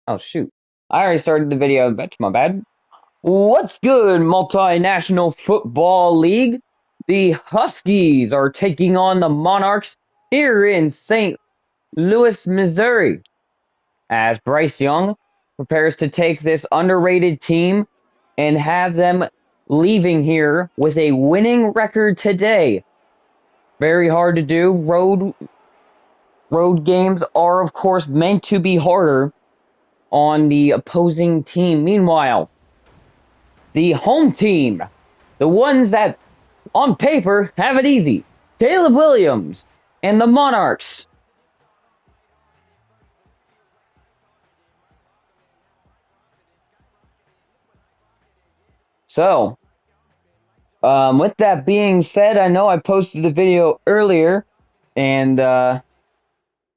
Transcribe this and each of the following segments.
Oh, shoot. I already started the video. That's my bad. What's good, Multinational Football League? The Huskies are taking on the Monarchs here in St. Louis, Missouri, as Bryce Young prepares to take this underrated team and have them leaving here with a winning record today. Very hard to do. Road games are, of course, meant to be harder on the opposing team. Meanwhile, the home team, the ones that on paper have it easy, Caleb Williams and the Monarchs. So, with that being said, I know I posted a video earlier, and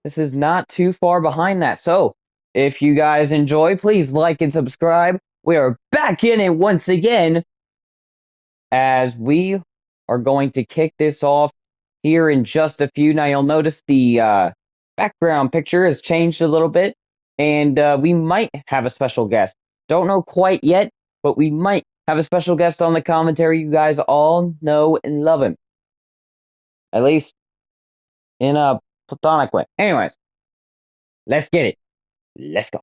this is not too far behind that. So, if you guys enjoy, please like and subscribe. We are back in it once again, as we are going to kick this off here in just a few. Now, you'll notice the background picture has changed a little bit, and we might have a special guest. Don't know quite yet, but we might have a special guest on the commentary. You guys all know and love him, at least in a platonic way. Anyways, let's get it. Let's go.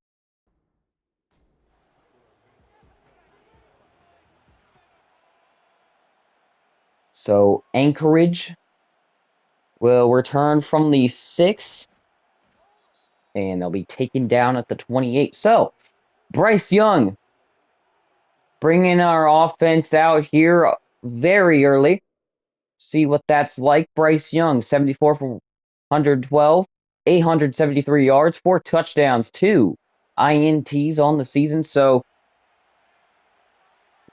So, Anchorage will return from the 6, and they'll be taken down at the 28. So, Bryce Young bringing our offense out here very early. See what that's like. Bryce Young, 74 for 112, 873 yards, 4 touchdowns, 2 INTs on the season. So,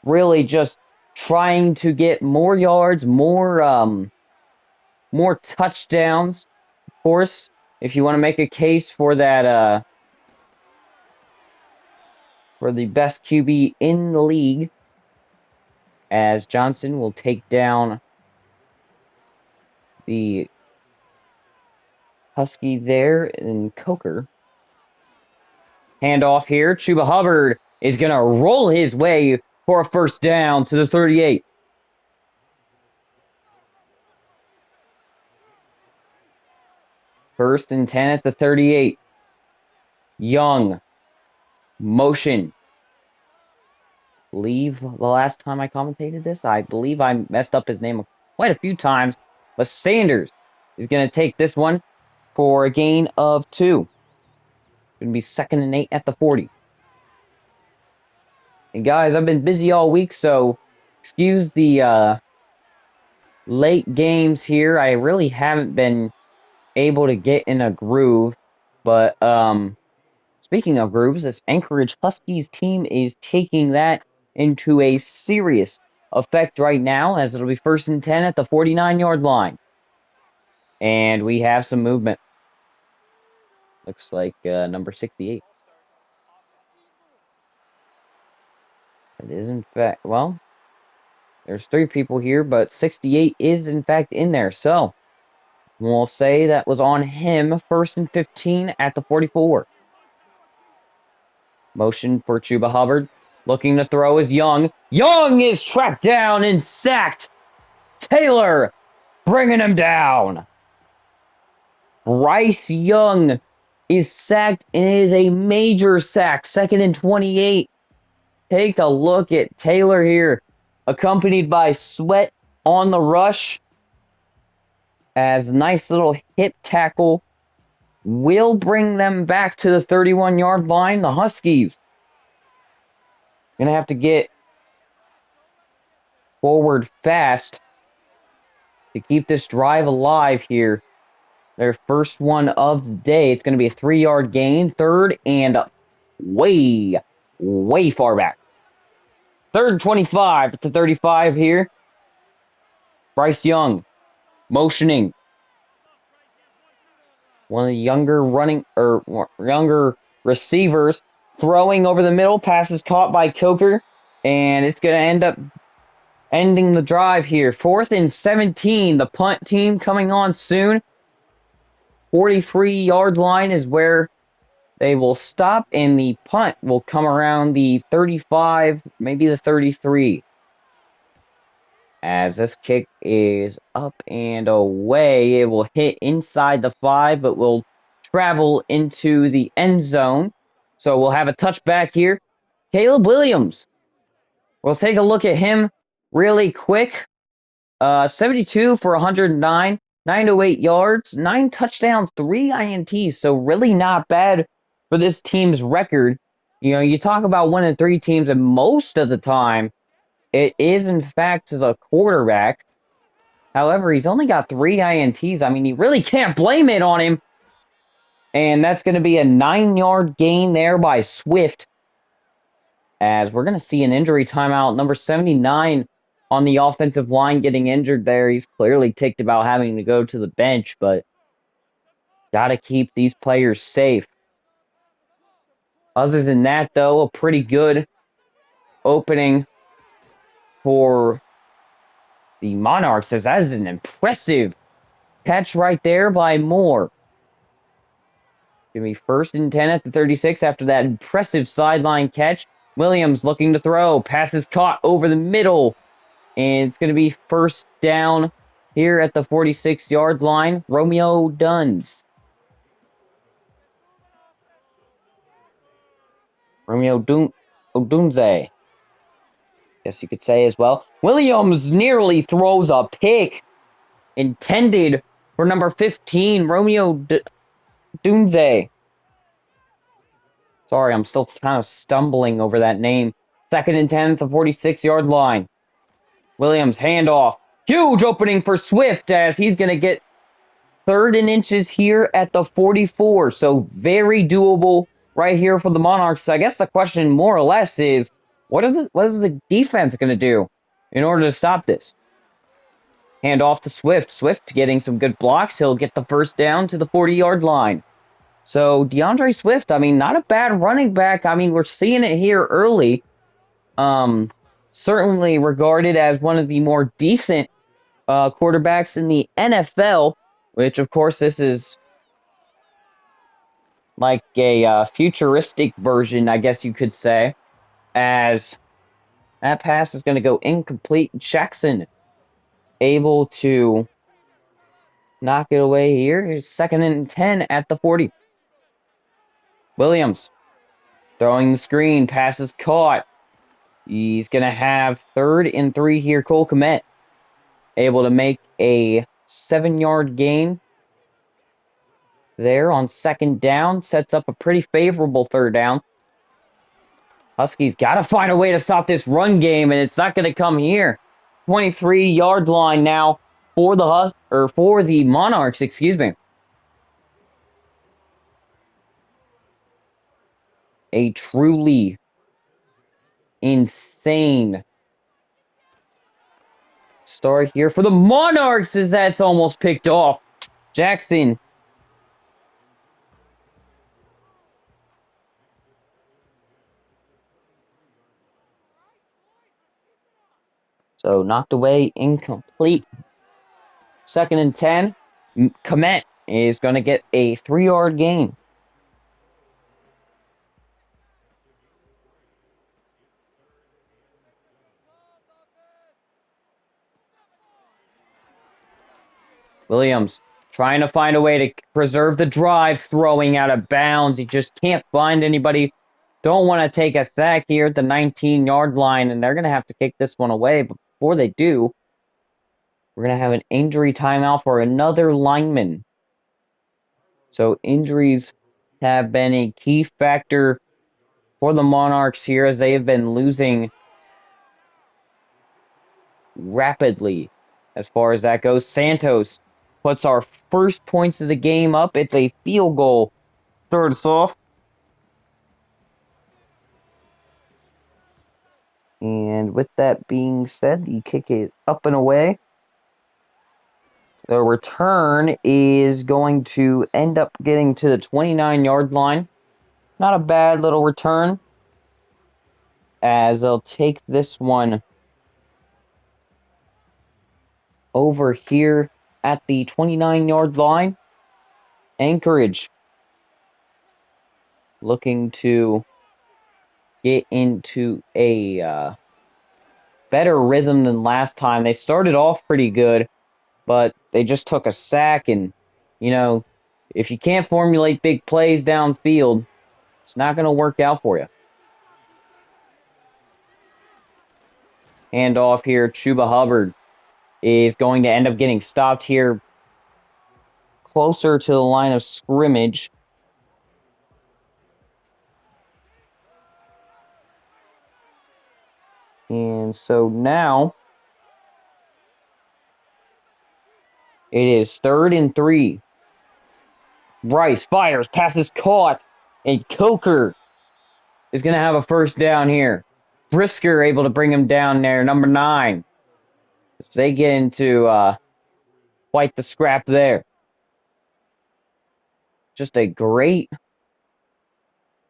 really just trying to get more yards, more touchdowns. Of course, if you want to make a case for that, for the best QB in the league, as Johnson will take down the Husky there in Coker. Handoff here. Chuba Hubbard is going to roll his way for a first down to the 38. First and 10 at the 38. Young. Motion. Believe the last time I commentated this, I believe I messed up his name quite a few times. But Sanders is going to take this one for a gain of 2. Going to be 2nd and 8 at the 40. And guys, I've been busy all week, so excuse the late games here. I really haven't been able to get in a groove. But speaking of grooves, this Anchorage Huskies team is taking that into a serious effect right now, as it'll be 1st and 10 at the 49-yard line. And we have some movement. Looks like number 68. It is in fact, well, there's 3 people here, but 68 is in fact in there. So we'll say that was on him. 1st and 15 at the 44. Motion for Chuba Hubbard. Looking to throw is Young. Young is tracked down and sacked. Taylor bringing him down. Bryce Young is sacked, and it is a major sack. 2nd and 28. Take a look at Taylor here, accompanied by Sweat on the rush. As nice little hip tackle will bring them back to the 31-yard line. The Huskies going to have to get forward fast to keep this drive alive here. Their first one of the day. It's going to be a 3-yard gain. 3rd and way far back. 3rd and 25 at the 35 here. Bryce Young motioning. One of the younger receivers throwing over the middle. Pass is caught by Coker, and it's going to end up ending the drive here. 4th and 17. The punt team coming on soon. 43-yard line is where They will stop, and the punt will come around the 35, maybe the 33. As this kick is up and away, it will hit inside the 5, but will travel into the end zone. So we'll have a touchback here. Caleb Williams. We'll take a look at him really quick. 72 for 109, 908 yards, 9 touchdowns, 3 INTs. So really not bad for this team's record. You know, you talk about winning 3 teams, and most of the time, it is in fact the quarterback. However, he's only got 3 INTs. I mean, you really can't blame it on him. And that's going to be a 9-yard gain there by Swift. As we're going to see an injury timeout. Number 79 on the offensive line getting injured there. He's clearly ticked about having to go to the bench, but got to keep these players safe. Other than that, though, a pretty good opening for the Monarchs, as that is an impressive catch right there by Moore. Give me 1st and 10 at the 36 after that impressive sideline catch. Williams looking to throw. Pass is caught over the middle. And it's going to be 1st down here at the 46-yard line. Romeo Duns. Romeo Odunze. Guess you could say as well. Williams nearly throws a pick intended for number 15, Romeo Dunze. Sorry, I'm still kind of stumbling over that name. 2nd and 10 at the 46-yard line. Williams, handoff. Huge opening for Swift as he's going to get 3rd and inches here at the 44. So very doable right here for the Monarchs. I guess the question more or less is, what is the defense going to do in order to stop this? Hand off to Swift. Swift getting some good blocks. He'll get the 1st down to the 40-yard line. So DeAndre Swift, I mean, not a bad running back. I mean, we're seeing it here early. Certainly regarded as one of the more decent quarterbacks in the NFL, which, of course, this is like a futuristic version, I guess you could say, as that pass is going to go incomplete. Jackson able to knock it away here. Here's 2nd and 10 at the 40. Williams throwing the screen. Pass is caught. He's going to have 3rd and 3 here. Cole Kmet able to make a 7-yard gain there on 2nd down. Sets up a pretty favorable 3rd down. Huskies got to find a way to stop this run game, and it's not going to come here. 23-yard line now for the Monarchs, excuse me. A truly insane start here for the Monarchs as that's almost picked off. Jackson. So knocked away, incomplete. 2nd and 10. Kmet is going to get a 3-yard gain. Williams trying to find a way to preserve the drive, throwing out of bounds. He just can't find anybody. Don't want to take a sack here at the 19-yard line, and they're going to have to kick this one away. But before they do, we're going to have an injury timeout for another lineman. So injuries have been a key factor for the Monarchs here as they have been losing rapidly as far as that goes. Santos puts our first points of the game up. It's a field goal. Start us off. And with that being said, the kick is up and away. The return is going to end up getting to the 29-yard line. Not a bad little return, as they'll take this one over here at the 29-yard line. Anchorage looking to get into a better rhythm than last time. They started off pretty good, but they just took a sack, and, you know, if you can't formulate big plays downfield, it's not going to work out for you. Handoff here. Chuba Hubbard is going to end up getting stopped here closer to the line of scrimmage. And so now it is 3rd and 3. Bryce fires, passes caught, and Coker is going to have a first down here. Brisker able to bring him down there, number 9. As they get into quite the scrap there. Just a great,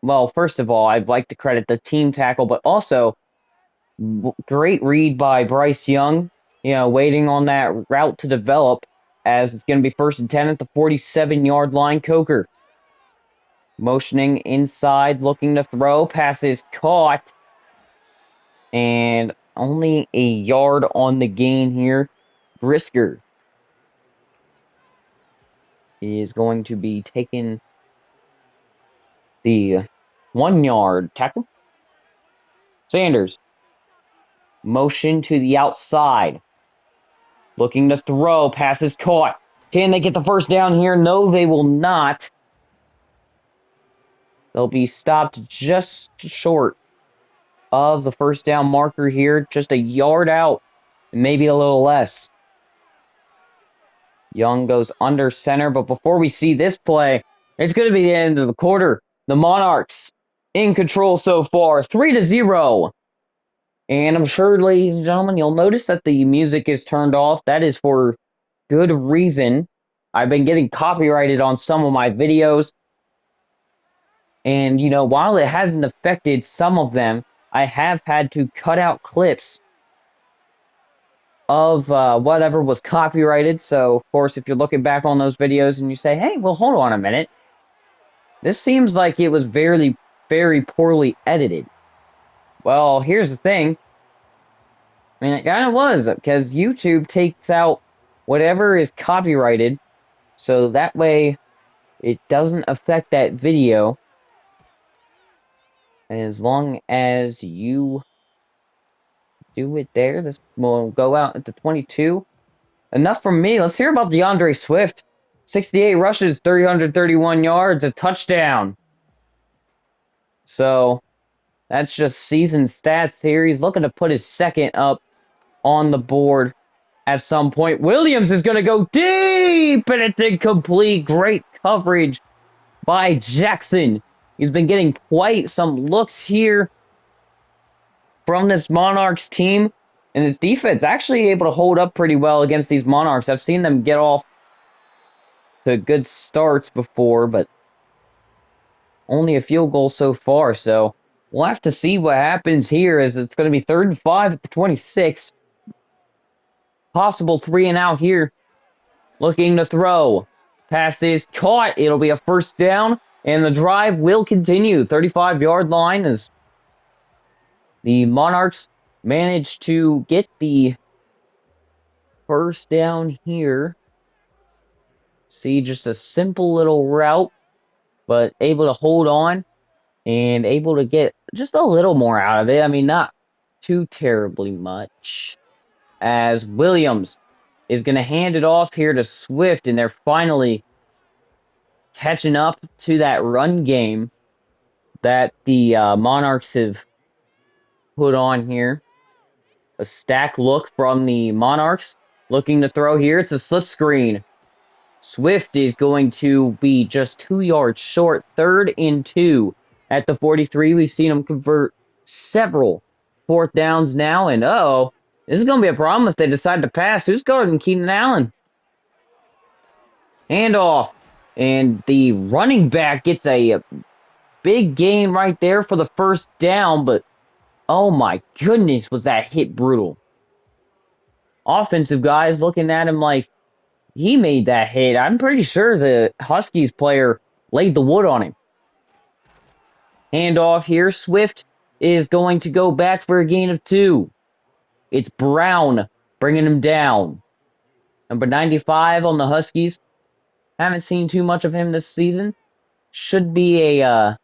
well, first of all, I'd like to credit the team tackle, but also great read by Bryce Young, waiting on that route to develop, as it's going to be 1st and 10 at the 47-yard line. Coker motioning inside, looking to throw. Pass is caught, and only a yard on the gain here. Brisker is going to be taking the 1-yard tackle. Sanders, motion to the outside, looking to throw. Pass is caught. Can they get the first down here? No, they will not. They'll be stopped just short of the first down marker here, just a yard out, maybe a little less. Young goes under center, but before we see this play, it's going to be the end of the quarter. The Monarchs in control so far, 3-0. And I'm sure, ladies and gentlemen, you'll notice that the music is turned off. That is for good reason. I've been getting copyrighted on some of my videos. And, while it hasn't affected some of them, I have had to cut out clips of whatever was copyrighted. So, of course, if you're looking back on those videos and you say, hey, well, hold on a minute. This seems like it was very, very poorly edited. Well, here's the thing. I mean, it kind of was, because YouTube takes out whatever is copyrighted, so that way it doesn't affect that video. As long as you do it there, this will go out at the 22. Enough from me. Let's hear about DeAndre Swift. 68 rushes, 331 yards, a touchdown. So that's just season stats here. He's looking to put his second up on the board at some point. Williams is going to go deep, and it's incomplete. Great coverage by Jackson. He's been getting quite some looks here from this Monarchs team, and his defense actually able to hold up pretty well against these Monarchs. I've seen them get off to good starts before, but only a field goal so far, so we'll have to see what happens here, as it's going to be 3rd and 5 at the 26. Possible 3 and out here. Looking to throw. Pass is caught. It'll be a first down, and the drive will continue. 35-yard line, as the Monarchs managed to get the first down here. See, just a simple little route, but able to hold on and able to get just a little more out of it. I mean, not too terribly much. As Williams is going to hand it off here to Swift, and they're finally catching up to that run game that the Monarchs have put on here. A stack look from the Monarchs. Looking to throw here. It's a slip screen. Swift is going to be just 2 yards short. 3rd and 2 at the 43. We've seen him convert several 4th downs now. And this is going to be a problem if they decide to pass. Who's guarding Keenan Allen? Handoff. And the running back gets a big gain right there for the first down. But, oh my goodness, was that hit brutal. Offensive guys looking at him like he made that hit. I'm pretty sure the Huskies player laid the wood on him. Handoff here. Swift is going to go back for a gain of 2. It's Brown bringing him down. Number 95 on the Huskies. Haven't seen too much of him this season. Should be a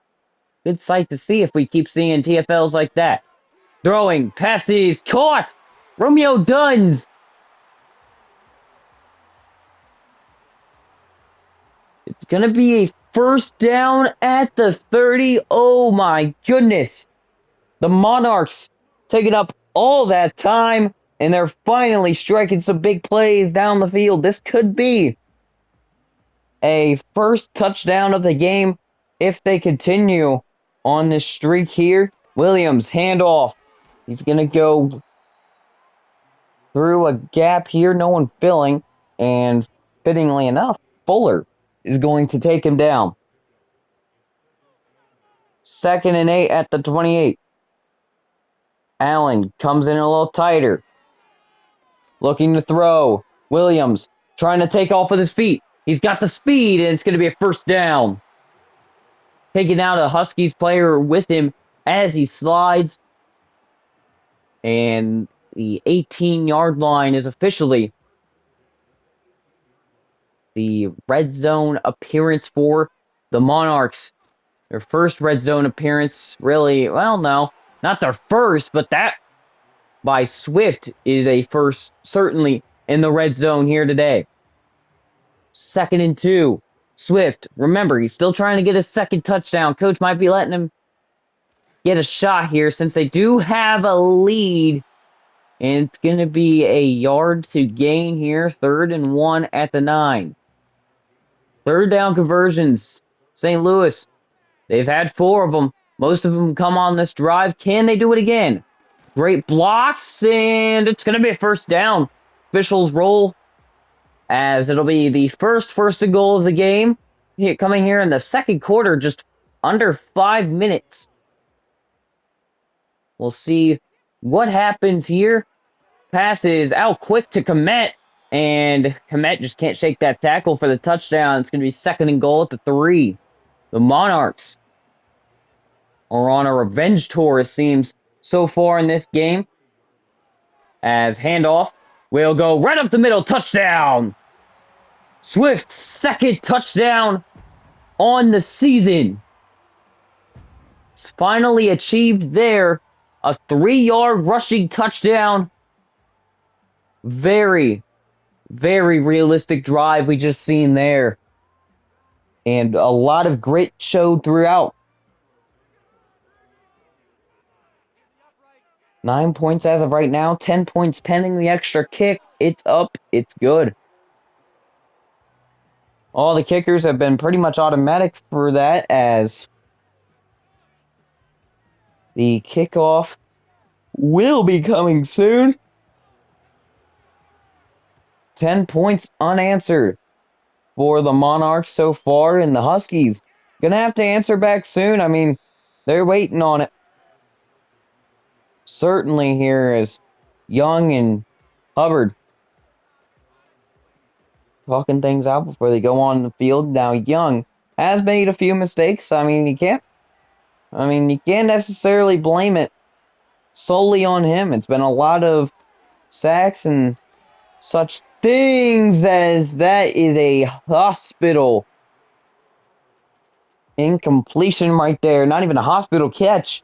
good sight to see if we keep seeing TFLs like that. Throwing, passes, caught! Romeo Duns! It's going to be a first down at the 30. Oh my goodness. The Monarchs taking up all that time, and they're finally striking some big plays down the field. This could be a first touchdown of the game if they continue on this streak here. Williams, handoff. He's going to go through a gap here, no one filling, and fittingly enough, Fuller is going to take him down. 2nd and 8 at the 28. Allen comes in a little tighter. Looking to throw. Williams trying to take off with his feet. He's got the speed, and it's going to be a first down. Taking out a Huskies player with him as he slides. And the 18-yard line is officially the red zone appearance for the Monarchs. Their first red zone appearance, really, well, no, not their first, but that by Swift is a first, certainly, in the red zone here today. 2nd and 2. Swift, remember, he's still trying to get a second touchdown. Coach might be letting him get a shot here since they do have a lead. And it's going to be a yard to gain here. 3rd and 1 at the 9. 3rd down conversions. St. Louis, they've had 4 of them. Most of them come on this drive. Can they do it again? Great blocks, and it's going to be a first down. Officials roll as it'll be the first and goal of the game. Coming here in the second quarter, just under 5 minutes. We'll see what happens here. Passes out quick to Komet, and Komet just can't shake that tackle for the touchdown. It's going to be 2nd and goal at the 3. The Monarchs are on a revenge tour, it seems, so far in this game. As handoff will go right up the middle, touchdown! Swift's 2nd touchdown on the season. It's finally achieved there. A 3-yard rushing touchdown. Very, very realistic drive we just seen there. And a lot of grit showed throughout. 9 points as of right now. 10 points pending the extra kick. It's up. It's good. All the kickers have been pretty much automatic for that, as the kickoff will be coming soon. 10 points unanswered for the Monarchs so far, and the Huskies gonna have to answer back soon. I mean, they're waiting on it. Certainly here is Young and Hubbard talking things out before they go on the field. Now, Young has made a few mistakes. I mean, you can't necessarily blame it solely on him. It's been a lot of sacks and such things, as that is a hospital incompletion right there. Not even a hospital catch.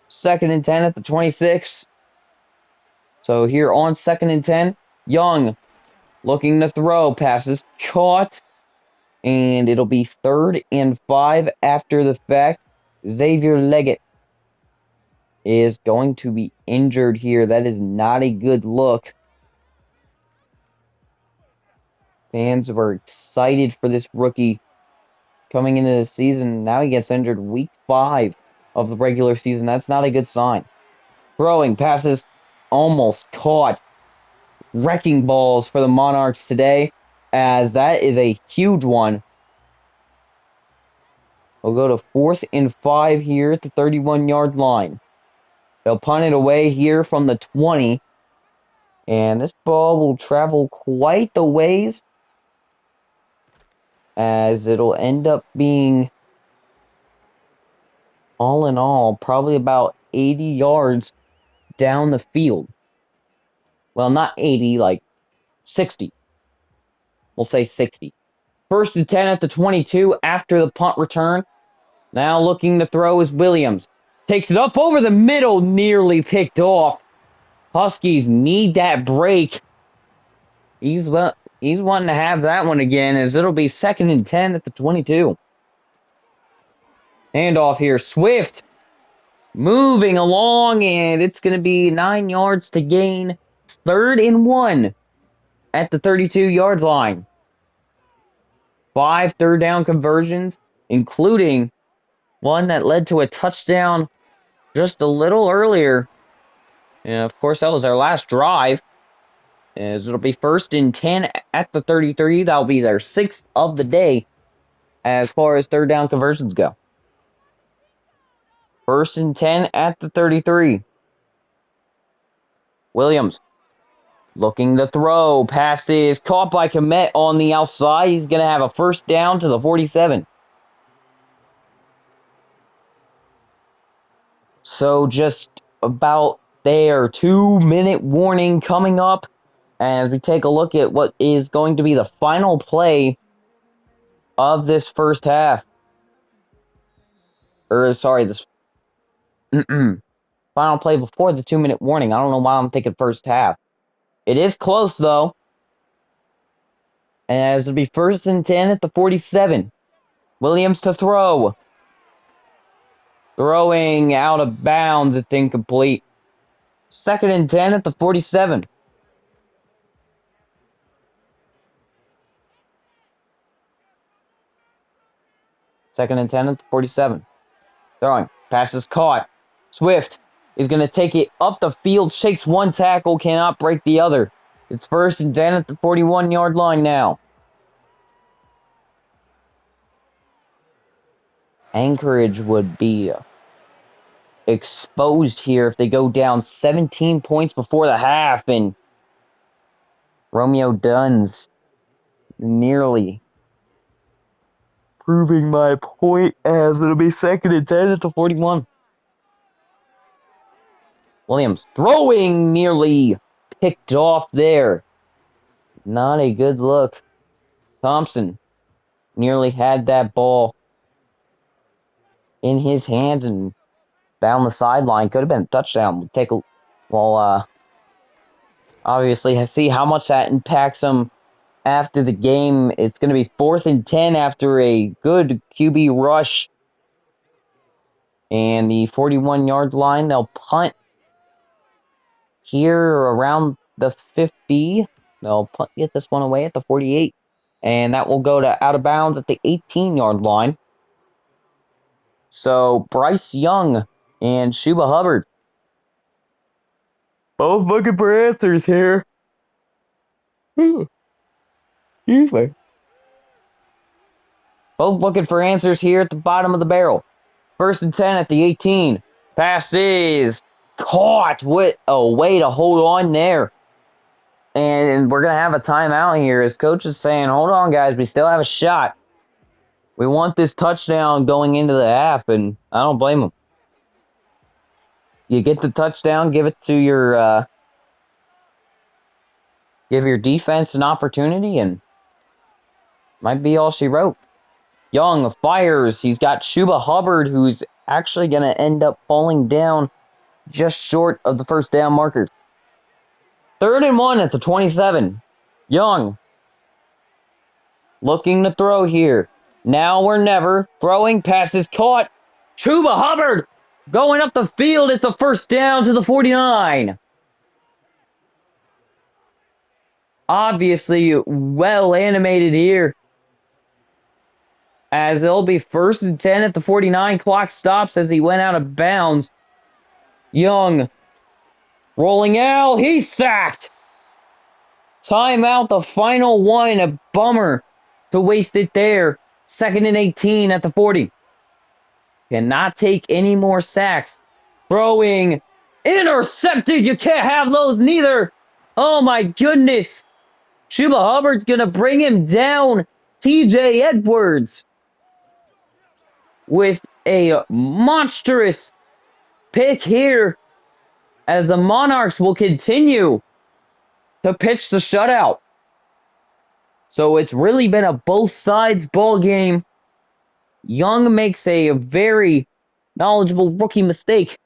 2nd and 10 at the 26. So here on 2nd and 10, Young looking to throw. Passes caught. And it'll be 3rd and 5 after the fact. Xavier Leggett is going to be injured here. That is not a good look. Fans were excited for this rookie coming into the season. Now he gets injured week 5 of the regular season. That's not a good sign. Throwing passes almost caught. Wrecking balls for the Monarchs today, as that is a huge one. We'll go to 4th and 5 here at the 31-yard line. They'll punt it away here from the 20. And this ball will travel quite the ways, as it'll end up being all in all, probably about 80 yards down the field. Well, not 80, like 60. We'll say 60. First and 10 at the 22 after the punt return. Now looking to throw is Williams. Takes it up over the middle, nearly picked off. Huskies need that break. He's wanting to have that one again, as it'll be second and 10 at the 22. Handoff here. Swift moving along, and it's going to be 9 yards to gain. Third and 1 at the 32-yard line. 5 third-down conversions, including one that led to a touchdown just a little earlier. And of course, that was our last drive. As it'll be first and 10 at the 33. That'll be their 6th of the day as far as third down conversions go. First and 10 at the 33. Williams looking to throw. Pass is caught by Komet on the outside. He's going to have a first down to the 47. So just about there. 2-minute warning coming up as we take a look at what is going to be the final play of this first half. Or, sorry, this final play before the 2-minute warning. I don't know why I'm thinking first half. It is close, though. As it'll be first and 10 at the 47. Williams to throw. Throwing out of bounds. It's incomplete. Second and 10 at the 47. Second and 10 at the 47. Throwing. Pass is caught. Swift is going to take it up the field. Shakes one tackle. Cannot break the other. It's first and 10 at the 41-yard line now. Anchorage would be exposed here if they go down 17 points before the half, and Romeo Dunn's nearly proving my point, as it'll be second and 10 at the 41. Williams throwing, nearly picked off there. Not a good look. Thompson nearly had that ball in his hands and down the sideline. Could have been a touchdown. Obviously see how much that impacts him after the game. It's going to be 4th and 10 after a good QB rush. And the 41-yard line, they'll punt here around the 50. They'll get this one away at the 48. And that will go to out of bounds at the 18-yard line. So Bryce Young and Shuba Hubbard both looking for answers here. Excuse me. Both looking for answers here at the bottom of the barrel. First and 10 at the 18. Pass is caught. What a way to hold on there. And we're going to have a timeout here, as coach is saying, hold on, guys. We still have a shot. We want this touchdown going into the half, and I don't blame them. You get the touchdown, give it to give your defense an opportunity, and might be all she wrote. Young fires. He's got Shuba Hubbard, who's actually going to end up falling down just short of the first down marker. 3rd and 1 at the 27. Young looking to throw here. Now or never. Throwing, passes caught. Shuba Hubbard going up the field. It's a first down to the 49. Obviously well animated here, as it'll be first and 10 at the 49. Clock stops as he went out of bounds. Young rolling out. He's sacked. Timeout, the final one. A bummer to waste it there. 2nd and 18 at the 40. Cannot take any more sacks. Throwing. Intercepted. You can't have those neither. Oh my goodness. Shuba Hubbard's going to bring him down. TJ Edwards with a monstrous pick here as the Monarchs will continue to pitch the shutout. So it's really been a both sides ball game. Young makes a very knowledgeable rookie mistake,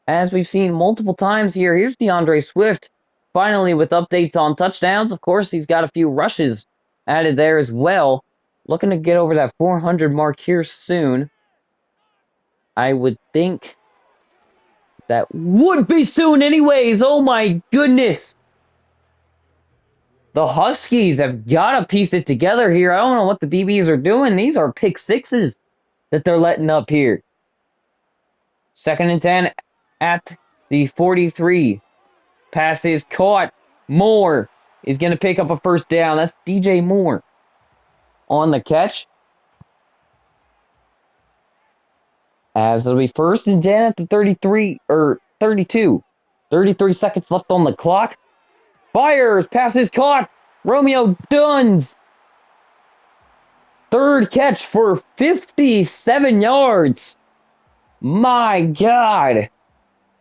as we've seen multiple times here. Here's DeAndre Swift, finally with updates on touchdowns. Of course, he's got a few rushes added there as well. Looking to get over that 400 mark here soon. I would think that would be soon anyways. Oh my goodness. The Huskies have got to piece it together here. I don't know what the DBs are doing. These are pick sixes that they're letting up here. 2nd and 10 at the 43. Pass is caught. Moore is going to pick up a first down. That's DJ Moore on the catch. As it'll be 1st and 10 at the 33 or 32. 33 seconds left on the clock. Fires. Pass is caught. Romeo Duns. 3rd catch for 57 yards. My God.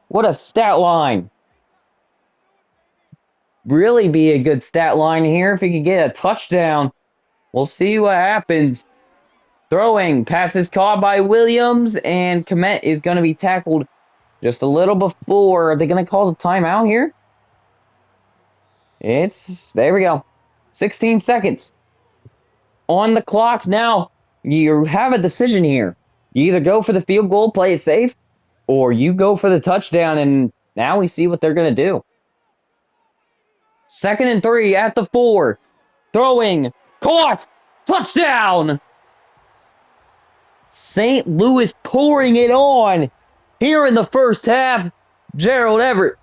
What a stat line. Really be a good stat line here if he can get a touchdown. We'll see what happens. Throwing. Passes caught by Williams, and Komet is going to be tackled just a little before. Are they going to call the timeout here? There we go. 16 seconds on the clock now. You have a decision here. You either go for the field goal, play it safe, or you go for the touchdown, and now we see what they're going to do. 2nd and 3 at the 4. Throwing. Caught. Touchdown. St. Louis pouring it on here in the first half. Gerald Everett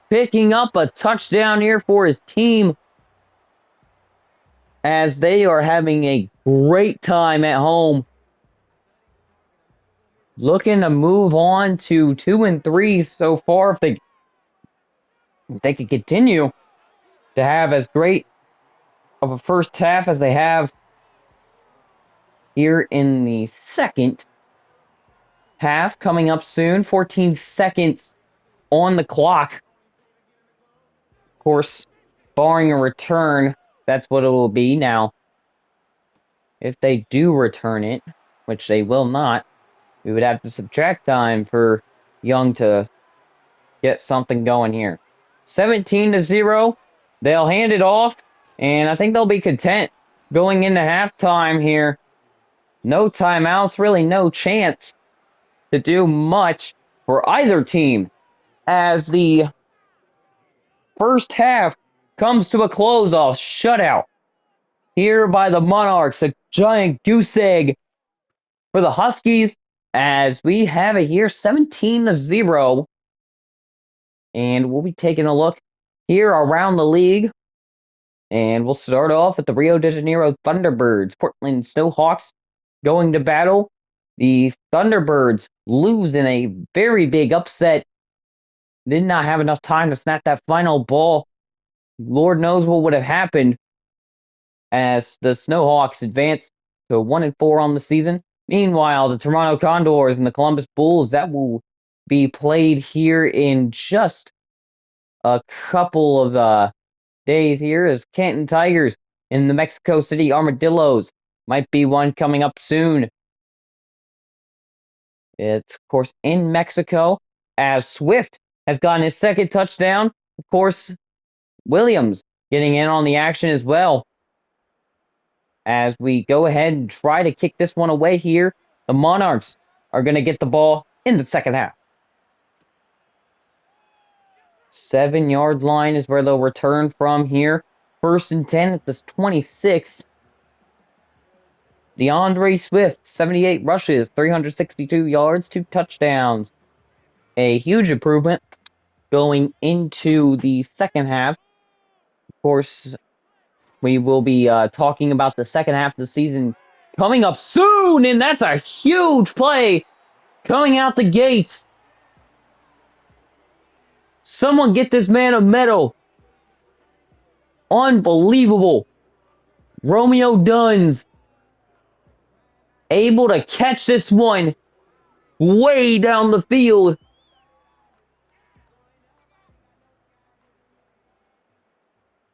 picking up a touchdown here for his team, as they are having a great time at home. Looking to move on to 2 and 3 so far if they could continue to have as great of a first half as they have here in the second half. Coming up soon. 14 seconds on the clock. Of course, barring a return, that's what it will be. Now, if they do return it, which they will not, we would have to subtract time for Young to get something going here. 17-0. They'll hand it off, and I think they'll be content going into halftime here. No timeouts, really no chance to do much for either team as the first half comes to a close off shutout here by the Monarchs. A giant goose egg for the Huskies as we have it here 17-0. And we'll be taking a look here around the league. And we'll start off with the Rio de Janeiro Thunderbirds. Portland Snowhawks going to battle. The Thunderbirds lose in a very big upset. Did not have enough time to snap that final ball. Lord knows what would have happened as the Snowhawks advance to 1-4 on the season. Meanwhile, the Toronto Condors and the Columbus Bulls, that will be played here in just a couple of days here, as Canton Tigers and the Mexico City Armadillos might be one coming up soon. It's, of course, in Mexico, as Swift has gotten his 2nd touchdown. Of course, Williams getting in on the action as well. As we go ahead and try to kick this one away here, the Monarchs are going to get the ball in the second half. 7-yard line is where they'll return from here. 1st and 10 at this 26. DeAndre Swift, 78 rushes, 362 yards, 2 touchdowns. A huge improvement going into the second half. Of course, we will be talking about the second half of the season coming up soon, and that's a huge play coming out the gates. Someone get this man a medal. Unbelievable. Romeo Duns able to catch this one way down the field.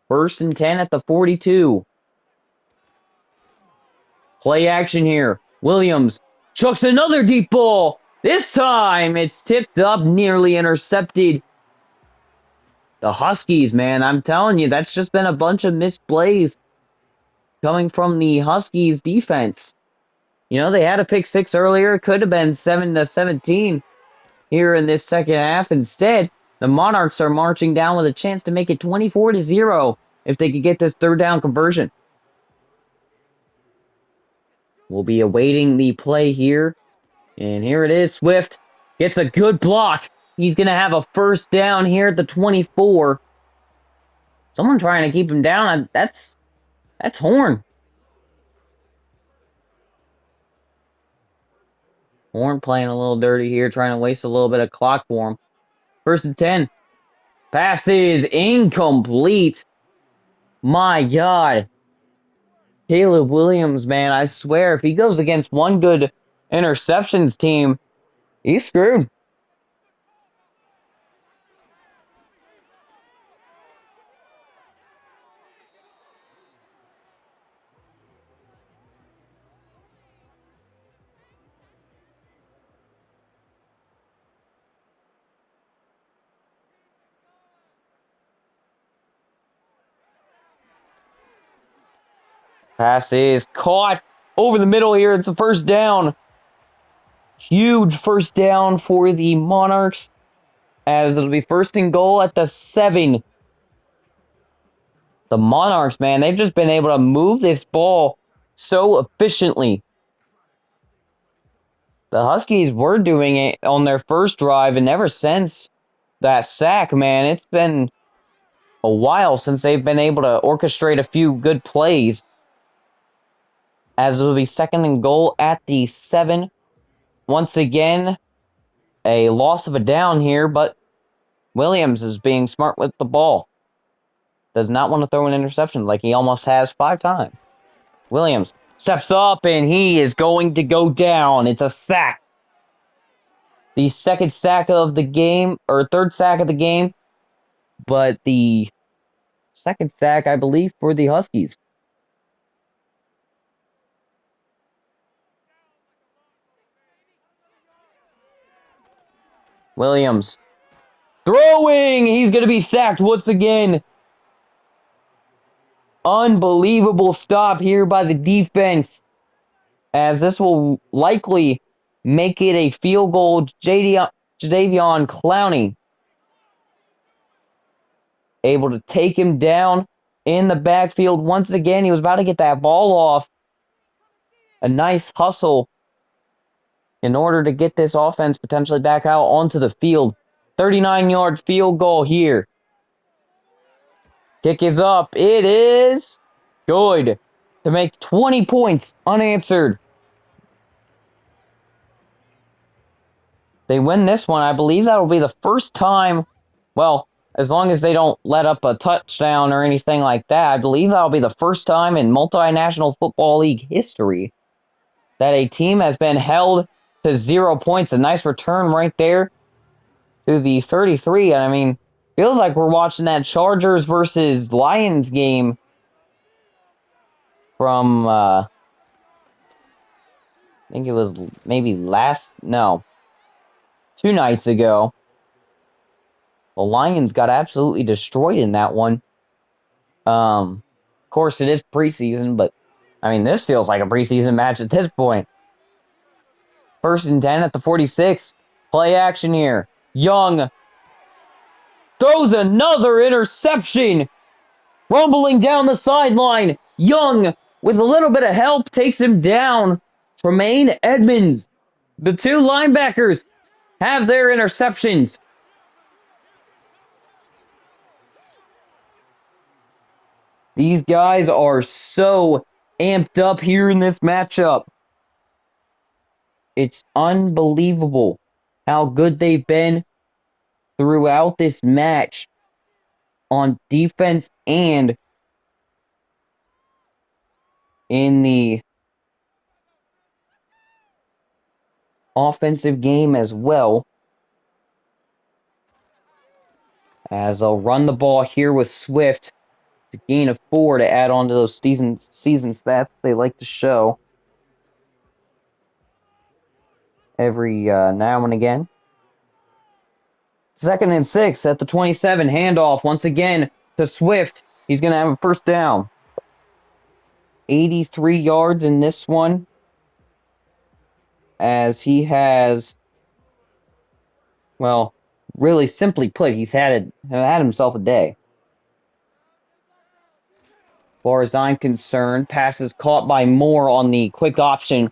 First and 10 at the 42. Play action here. Williams chucks another deep ball. This time it's tipped up, nearly intercepted. The Huskies, man, I'm telling you, that's just been a bunch of missed plays coming from the Huskies defense. You know, they had a pick six earlier. It could have been 7-17 here in this second half. Instead, the Monarchs are marching down with a chance to make it 24-0 if they could get this third down conversion. We'll be awaiting the play here. And here it is. Swift gets a good block. He's going to have a first down here at the 24. Someone trying to keep him down. That's Horn. Horn playing a little dirty here, trying to waste a little bit of clock for him. First and 10. Pass is incomplete. My God. Caleb Williams, man, I swear, if he goes against one good interceptions team, he's screwed. Pass is caught over the middle here. It's a first down. Huge first down for the Monarchs, as it'll be first and goal at the 7. The Monarchs, man, they've just been able to move this ball so efficiently. The Huskies were doing it on their first drive, and ever since that sack, man, it's been a while since they've been able to orchestrate a few good plays. As it will be second and goal at the 7. Once again, a loss of a down here, but Williams is being smart with the ball. Does not want to throw an interception like he almost has 5 times. Williams steps up, and he is going to go down. It's a sack. The second sack of the game, or third sack of the game, but the second sack, I believe, for the Huskies. Williams throwing. He's going to be sacked once again. Unbelievable stop here by the defense, as this will likely make it a field goal. Jadeveon Clowney able to take him down in the backfield once again. He was about to get that ball off. A nice hustle in order to get this offense potentially back out onto the field. 39-yard field goal here. Kick is up. It is good to make 20 points unanswered. They win this one. I believe that will be the first time, well, as long as they don't let up a touchdown or anything like that, I believe that will be the first time in Multinational Football League history that a team has been held to 0 points. A nice return right there to the 33. I mean, feels like we're watching that Chargers versus Lions game from, I think it was maybe 2 nights ago. The Lions got absolutely destroyed in that one. Of course, it is preseason, but I mean, this feels like a preseason match at this point. First and 10 at the 46. Play action here. Young throws another interception. Rumbling down the sideline. Young, with a little bit of help, takes him down. Tremaine Edmonds. The 2 linebackers have their interceptions. These guys are so amped up here in this matchup. It's unbelievable how good they've been throughout this match on defense and in the offensive game as well. As they'll run the ball here with Swift. It's a gain of 4 to add on to those season stats they like to show every now and again. 2nd and 6 at the 27. Handoff once again to Swift. He's going to have a first down. 83 yards in this one, as he has, well, really simply put, he's had himself a day. As far as I'm concerned, passes caught by Moore on the quick option,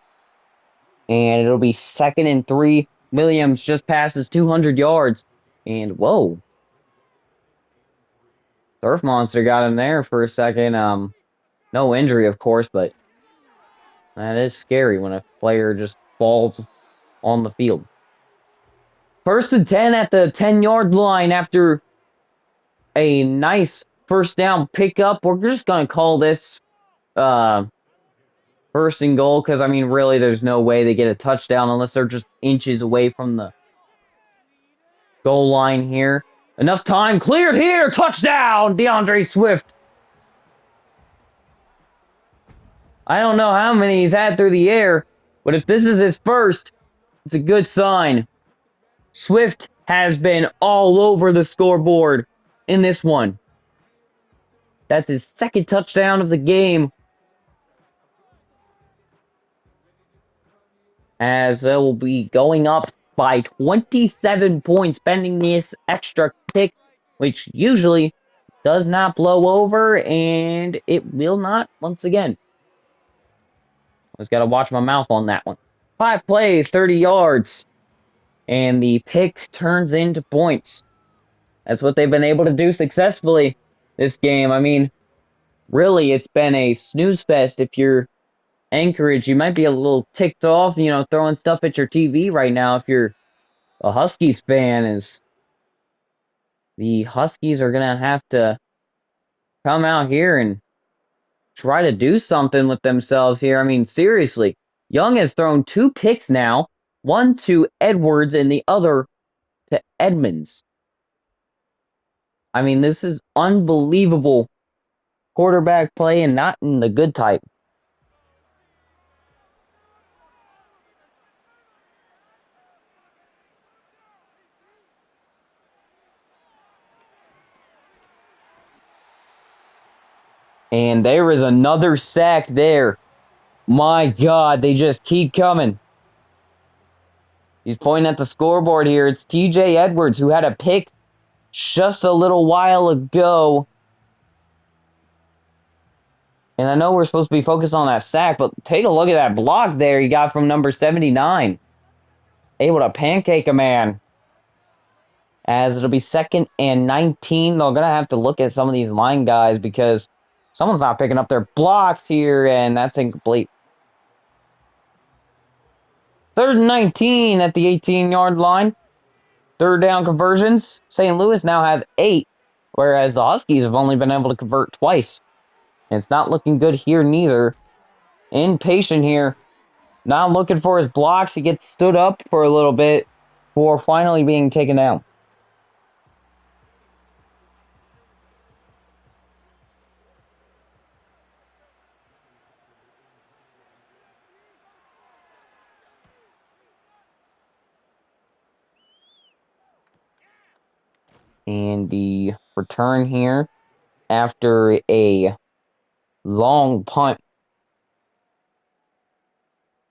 and it'll be 2nd and 3. Williams just passes 200 yards, and whoa, Surf Monster got him there for a second. No injury, of course, but that is scary when a player just falls on the field. 1st and 10 at the 10-yard line after a nice first down pickup. We're just going to call this 1st and goal because, I mean, really, there's no way they get a touchdown unless they're just inches away from the goal line here. Enough time. Cleared here. Touchdown, DeAndre Swift. I don't know how many he's had through the air, but if this is his first, it's a good sign. Swift has been all over the scoreboard in this one. That's his 2nd touchdown of the game. As they will be going up by 27 points, pending this extra kick, which usually does not blow over, and it will not once again. Just got to watch my mouth on that one. 5 plays, 30 yards, and the pick turns into points. That's what they've been able to do successfully this game. I mean, really, it's been a snooze fest. If you're Anchorage, you might be a little ticked off, throwing stuff at your TV right now if you're a Huskies fan, is the Huskies are going to have to come out here and try to do something with themselves here. I mean, seriously, Young has thrown 2 picks now, one to Edwards and the other to Edmonds. I mean, this is unbelievable quarterback play and not in the good type. And there is another sack there. My God, they just keep coming. He's pointing at the scoreboard here. It's TJ Edwards, who had a pick just a little while ago. And I know we're supposed to be focused on that sack, but take a look at that block there he got from number 79. Able to pancake a man. As it'll be 2nd and 19. They're going to have to look at some of these line guys because someone's not picking up their blocks here, and that's incomplete. 3rd and 19 at the 18-yard line. 3rd down conversions. St. Louis now has 8, whereas the Huskies have only been able to convert twice. And it's not looking good here neither. Impatient here. Not looking for his blocks. He gets stood up for a little bit before finally being taken down. And the return here after a long punt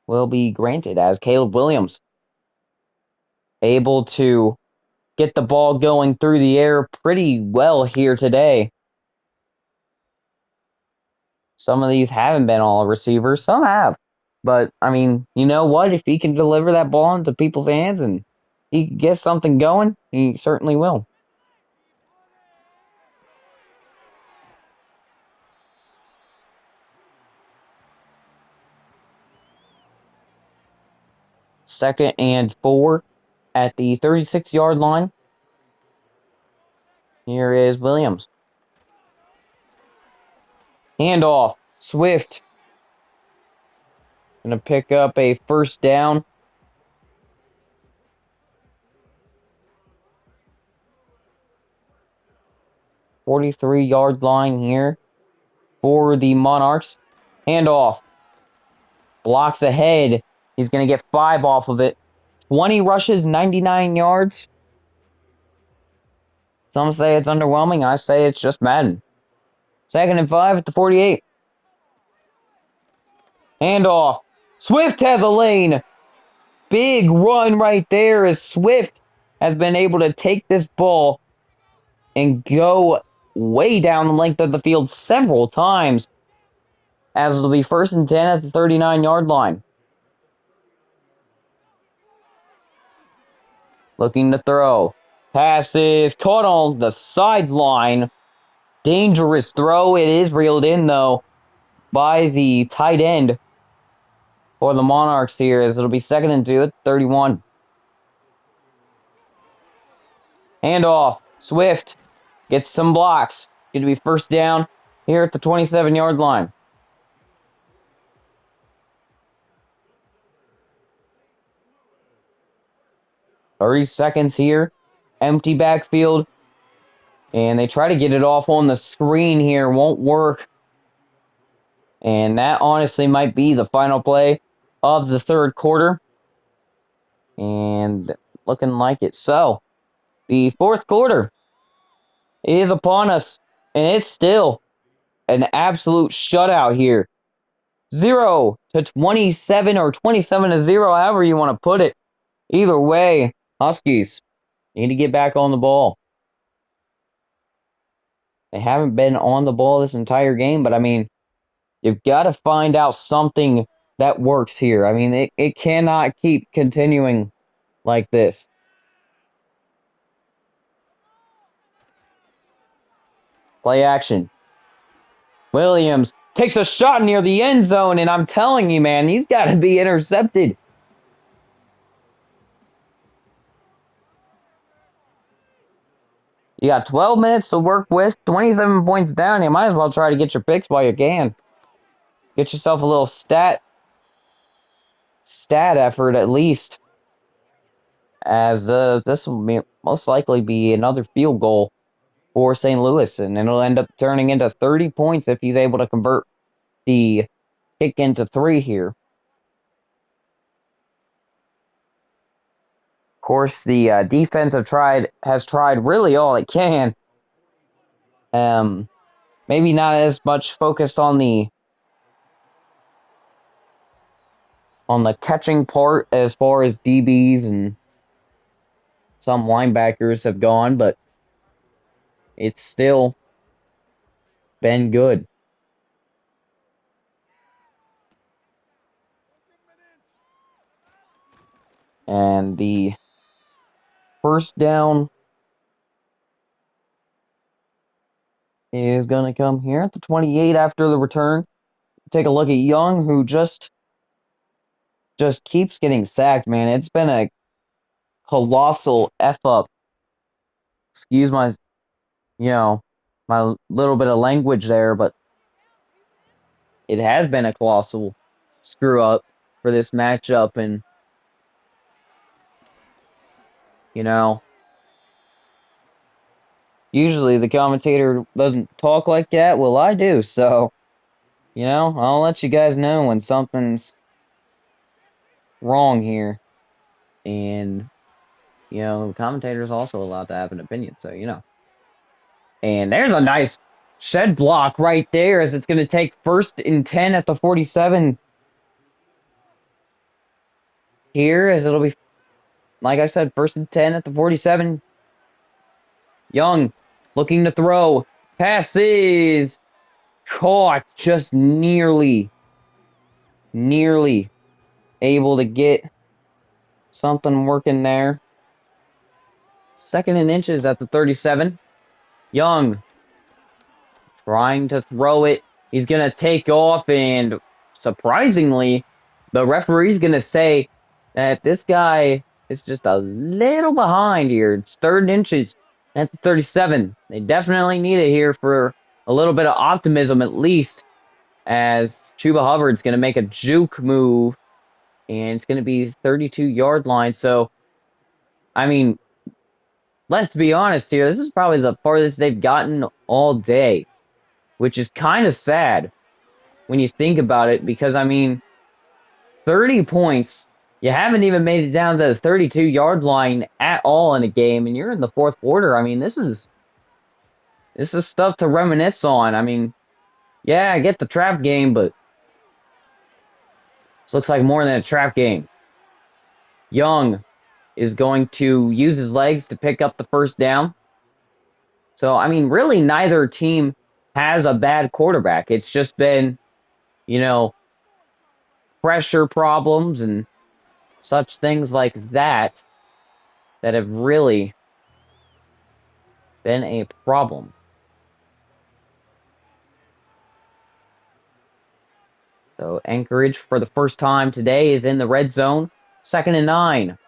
will be granted as Caleb Williams able to get the ball going through the air pretty well here today. Some of these haven't been all receivers. Some have. But, I mean, you know what? If he can deliver that ball into people's hands and he can get something going, he certainly will. Second and 4 at the 36-yard line. Here is Williams. Handoff. Swift. Going to pick up a first down. 43-yard line here for the Monarchs. Handoff. Blocks ahead. He's going to get 5 off of it. 20 rushes, 99 yards. Some say it's underwhelming. I say it's just Madden. 2nd and 5 at the 48. Handoff. Swift has a lane. Big run right there as Swift has been able to take this ball and go way down the length of the field several times, as it'll be 1st and 10 at the 39-yard line. Looking to throw. Passes caught on the sideline. Dangerous throw. It is reeled in, though, by the tight end for the Monarchs here, as it'll be 2nd and 2 at 31. Handoff. Swift gets some blocks. Going to be 1st down here at the 27-yard line. 30 seconds here. Empty backfield. And they try to get it off on the screen here. Won't work. And that honestly might be the final play of the 3rd quarter. And looking like it. So, the 4th quarter is upon us. And it's still an absolute shutout here. 0-27 or 27-0, however you want to put it. Either way, Huskies need to get back on the ball. They haven't been on the ball this entire game, but I mean, you've got to find out something that works here. I mean, it cannot keep continuing like this. Play action. Williams takes a shot near the end zone, and I'm telling you, man, he's got to be intercepted. You got 12 minutes to work with, 27 points down. You might as well try to get your picks while you can. Get yourself a little stat effort at least, as this will most likely be another field goal for St. Louis, and it'll end up turning into 30 points if he's able to convert the kick into 3 here. Of course, the defense has tried really all it can. Maybe not as much focused on the catching part as far as DBs and some linebackers have gone, but it's still been good. And the 1st down is going to come here at the 28 after the return. Take a look at Young, who just keeps getting sacked, man. It's been a colossal F up. Excuse my, my little bit of language there, but it has been a colossal screw up for this matchup. And, usually the commentator doesn't talk like that. Well, I do. So, I'll let you guys know when something's wrong here. And, the commentator's also allowed to have an opinion. So, And there's a nice shed block right there, as it's going to take 1st and 10 at the 47 here, as it'll be, like I said, 1st and 10 at the 47. Young looking to throw. Passes caught, just nearly able to get something working there. 2nd and inches at the 37. Young trying to throw it. He's going to take off, and surprisingly, the referee's going to say that this guy is just a little behind here. It's 3rd and inches at the 37. They definitely need it here for a little bit of optimism at least, as Chuba Hubbard's going to make a juke move, and it's going to be 32-yard line. So, I mean, let's be honest here. This is probably the farthest they've gotten all day, which is kind of sad when you think about it, because, I mean, 30 points, you haven't even made it down to the 32-yard line at all in a game, and you're in the fourth quarter. I mean, this is stuff to reminisce on. I mean, yeah, I get the trap game, but this looks like more than a trap game. Young is going to use his legs to pick up the first down. So, I mean, really, neither team has a bad quarterback. It's just been, you know, pressure problems and such things like that that have really been a problem. So Anchorage, for the first time today, is in the red zone. 2nd and 9.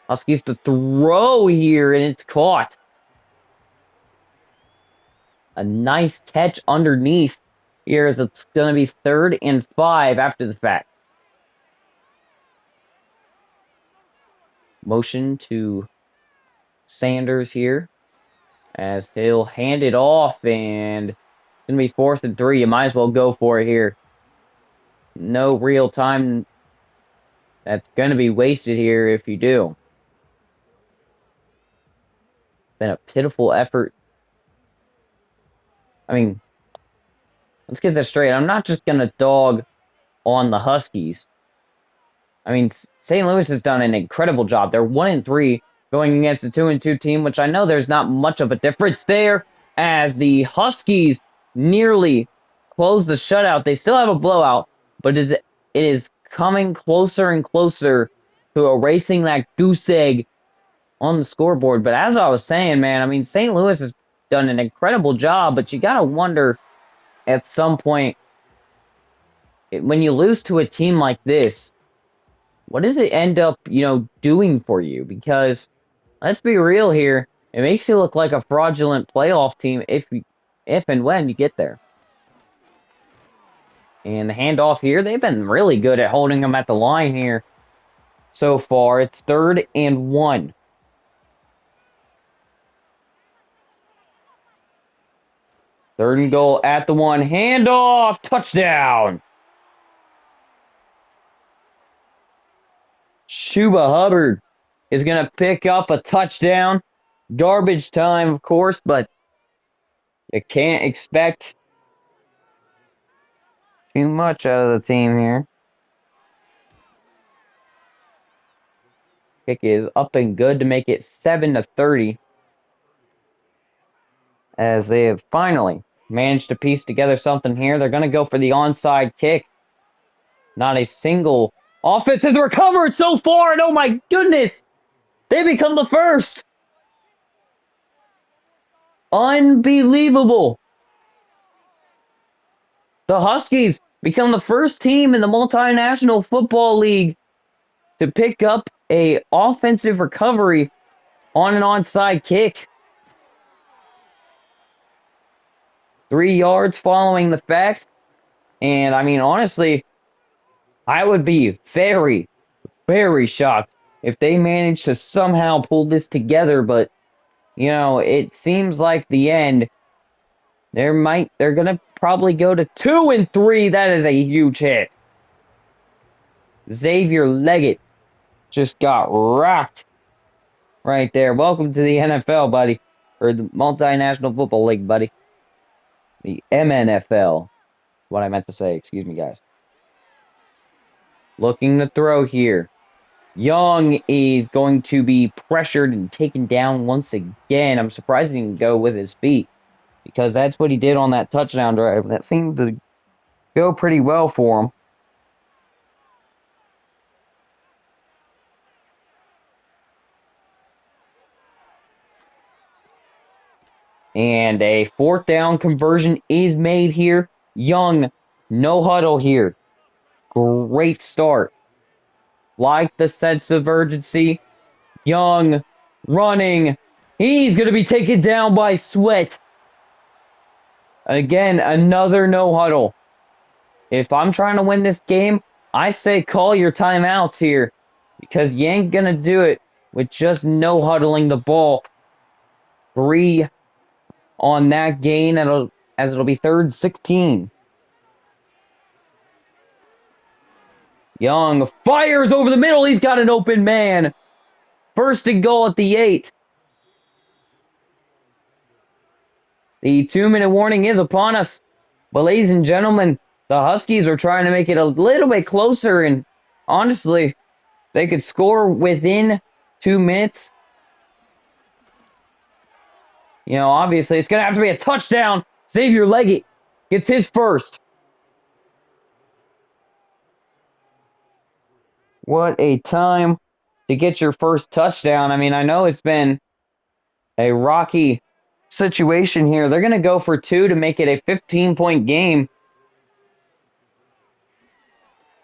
Huskies to throw here, and it's caught. A nice catch underneath here, as it's going to be 3rd and 5 after the fact. Motion to Sanders here, as he'll hand it off, and it's going to be 4th and 3. You might as well go for it here. No real time that's going to be wasted here if you do. Been a pitiful effort. I mean, let's get this straight. I'm not just going to dog on the Huskies. I mean, St. Louis has done an incredible job. They're 1 and 3 going against a 2 and 2 team, which I know there's not much of a difference there, as the Huskies nearly close the shutout. They still have a blowout, but it is coming closer and closer to erasing that goose egg on the scoreboard. But as I was saying, man, I mean, St. Louis has done an incredible job, but you got to wonder at some point, when you lose to a team like this, what does it end up, doing for you? Because let's be real here, it makes you look like a fraudulent playoff team if and when you get there. And the handoff here, they've been really good at holding them at the line here so far. It's 3rd and 1. 3rd and goal at the 1. Handoff, touchdown. Chuba Hubbard is going to pick up a touchdown. Garbage time, of course, but you can't expect too much out of the team here. Kick is up and good to make it 7-30, as they have finally managed to piece together something here. They're going to go for the onside kick. Not a single offense has recovered so far, and oh my goodness, they become the first. Unbelievable. The Huskies become the first team in the Multinational Football League to pick up a offensive recovery on an onside kick. 3 yards following the fact. And I mean, honestly, I would be very, very shocked if they managed to somehow pull this together. But, it seems like the end. They're going to probably go to 2 and 3. That is a huge hit. Xavier Leggett just got rocked right there. Welcome to the NFL, buddy. Or the Multinational Football League, buddy. The MNFL. What I meant to say. Excuse me, guys. Looking to throw here. Young is going to be pressured and taken down once again. I'm surprised he didn't go with his feet, because that's what he did on that touchdown drive. That seemed to go pretty well for him. And a 4th down conversion is made here. Young, no huddle here. Great start. Like the sense of urgency. Young running. He's going to be taken down by Sweat. Again, another no huddle. If I'm trying to win this game, I say call your timeouts here, because you ain't going to do it with just no huddling the ball. 3 on that gain, as it'll be 3rd 16. Young fires over the middle. He's got an open man. 1st and goal at the 8. The 2-minute warning is upon us. But ladies and gentlemen, the Huskies are trying to make it a little bit closer, and honestly, they could score within 2 minutes. You know, obviously, it's going to have to be a touchdown. Xavier Leggett gets his first. What a time to get your first touchdown. I mean, I know it's been a rocky situation here. They're going to go for 2 to make it a 15-point game.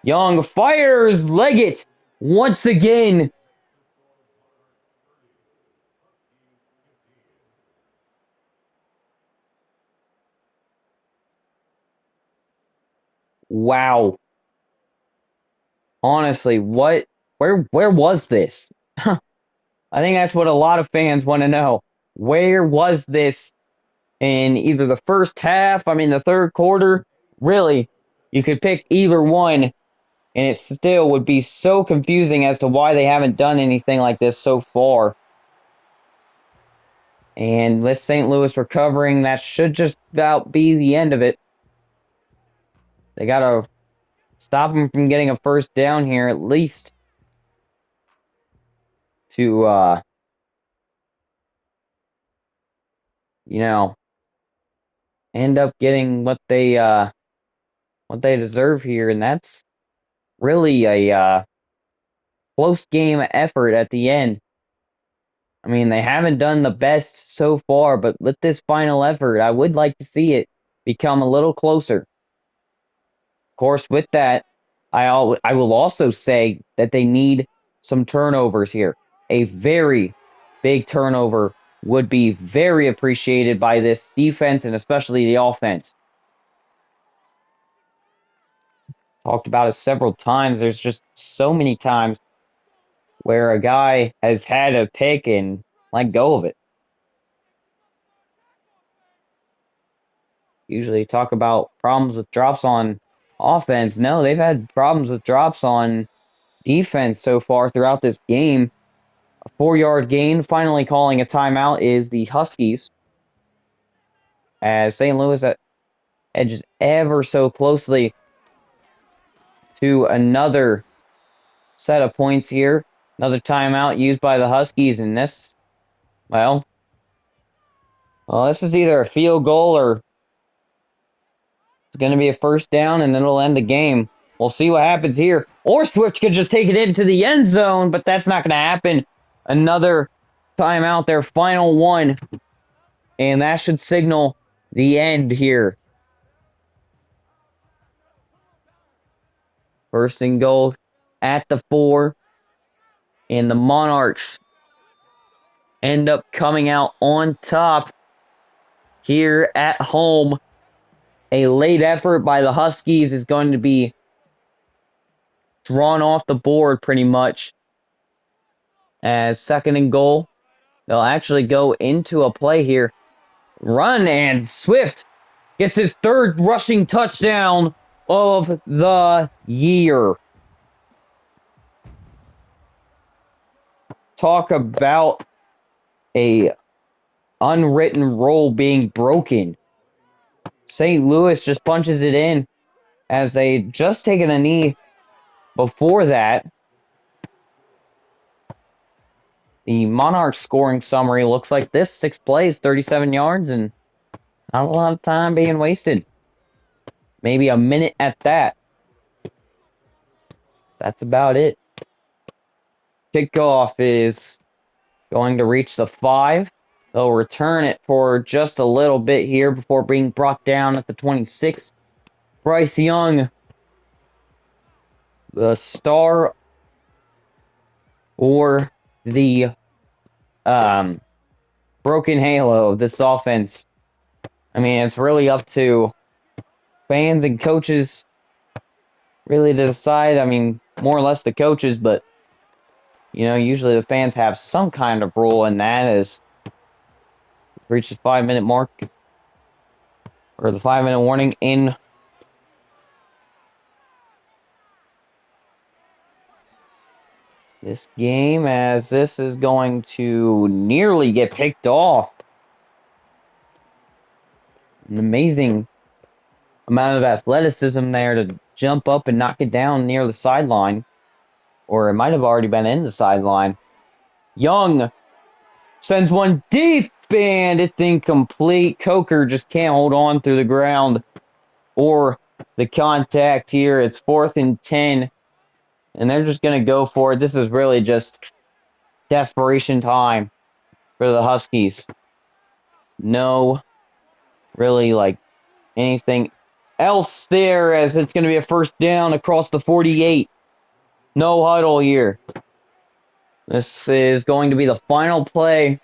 Young fires Leggett once again. Wow. Honestly, where was this? I think that's what a lot of fans want to know. Where was this in either the first half, I mean the third quarter? Really, you could pick either one, and it still would be so confusing as to why they haven't done anything like this so far. And with St. Louis recovering, that should just about be the end of it. They got to stop them from getting a first down here, at least to, you know, end up getting what they deserve here, and that's really a close game effort at the end. I mean, they haven't done the best so far, but with this final effort, I would like to see it become a little closer. Of course, with that, I will also say that they need some turnovers here. A very big turnover would be very appreciated by this defense and especially the offense. Talked about it several times. There's just so many times where a guy has had a pick and let go of it. Usually talk about problems with drops on offense. No, they've had problems with drops on defense so far throughout this game. A 4-yard gain. Finally calling a timeout is the Huskies, as St. Louis edges ever so closely to another set of points here. Another timeout used by the Huskies, and this, well, this is either a field goal or it's going to be a first down, and then it'll end the game. We'll see what happens here. Or Swift could just take it into the end zone, but that's not going to happen. Another timeout, their final one. And that should signal the end here. 1st and goal at the 4. And the Monarchs end up coming out on top here at home. A late effort by the Huskies is going to be drawn off the board pretty much. As 2nd and goal, they'll actually go into a play here. Run, and Swift gets his 3rd rushing touchdown of the year. Talk about a unwritten rule being broken. St. Louis just punches it in as they just taken a knee before that. The Monarchs scoring summary looks like this: 6 plays, 37 yards, and not a lot of time being wasted. Maybe a minute at that. That's about it. Kickoff is going to reach the 5. They'll return it for just a little bit here before being brought down at the 26. Bryce Young, the star or the broken halo of this offense. I mean, it's really up to fans and coaches really to decide. I mean, more or less the coaches, but You know, usually the fans have some kind of rule, and that is reach the 5-minute mark or the 5-minute warning in this game, as this is going to nearly get picked off. An amazing amount of athleticism there to jump up and knock it down near the sideline, or it might have already been in the sideline. Young sends one deep, and it's incomplete. Coker just can't hold on through the ground or the contact here. It's 4th and 10, and they're just going to go for it. This is really just desperation time for the Huskies. No, really, like anything else there, as it's going to be a first down across the 48. No huddle here. This is going to be the final play,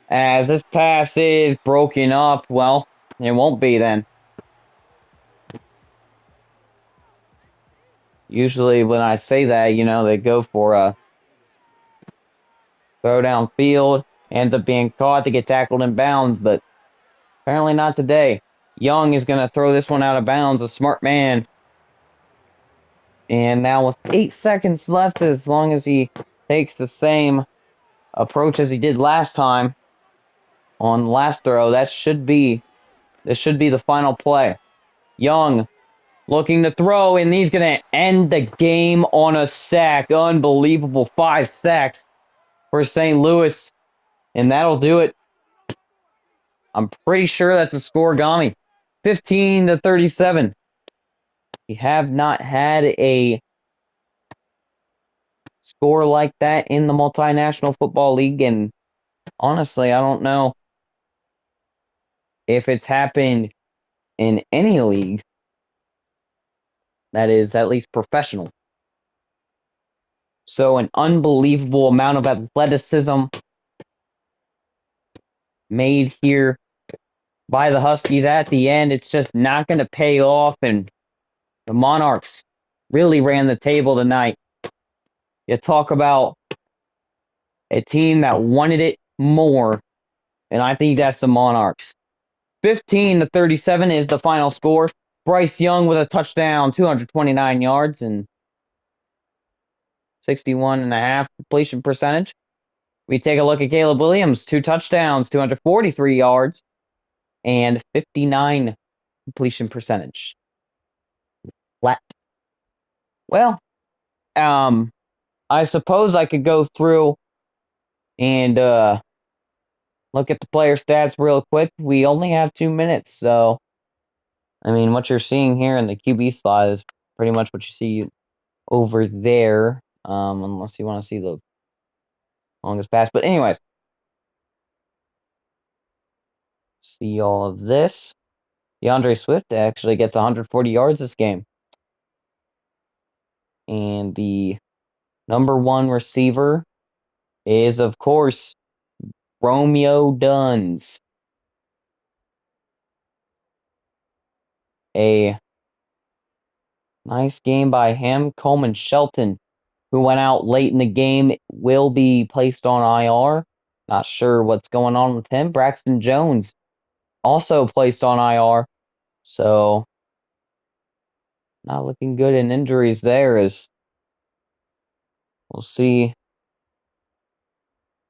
as this pass is broken up. Well, it won't be then. Usually when I say that, you know, they go for a throw downfield, ends up being caught, to get tackled in bounds, but apparently not today. Young is going to throw this one out of bounds, a smart man. And now with 8 seconds left, as long as he takes the same approach as he did last time on last throw, this should be the final play. Young looking to throw, and he's going to end the game on a sack. Unbelievable 5 sacks for St. Louis, and that'll do it. I'm pretty sure that's a scoregami. 15-37. We have not had a score like that in the Multinational Football League, and honestly, I don't know if it's happened in any league that is at least professional. So an unbelievable amount of athleticism made here by the Huskies at the end. It's just not going to pay off, and the Monarchs really ran the table tonight. You talk about a team that wanted it more, and I think that's the Monarchs. 15-37 is the final score. Bryce Young with a touchdown, 229 yards, and 61.5% completion percentage. We take a look at Caleb Williams, 2 touchdowns, 243 yards, and 59 completion percentage. Well, I suppose I could go through and look at the player stats real quick. We only have 2 minutes, so I mean, what you're seeing here in the QB slot is pretty much what you see over there, unless you want to see the longest pass. But anyways, see all of this. DeAndre Swift actually gets 140 yards this game. And the number 1 receiver is, of course, Romeo Duns. A nice game by him. Coleman Shelton, who went out late in the game, will be placed on IR. Not sure what's going on with him. Braxton Jones also placed on IR. So, not looking good in injuries there, as we'll see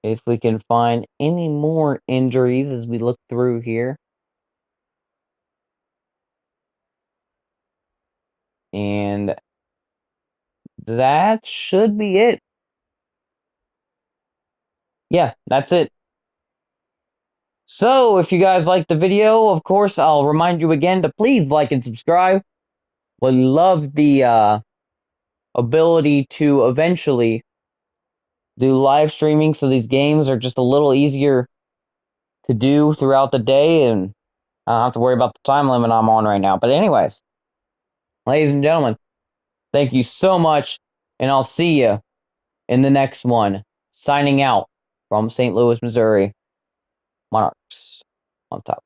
if we can find any more injuries as we look through here. And that should be it. Yeah, that's it. So, if you guys liked the video, of course, I'll remind you again to please like and subscribe. Would love the ability to eventually do live streaming, so these games are just a little easier to do throughout the day, and I don't have to worry about the time limit I'm on right now. But anyways, ladies and gentlemen, thank you so much, and I'll see you in the next one. Signing out from St. Louis, Missouri. Monarchs on top.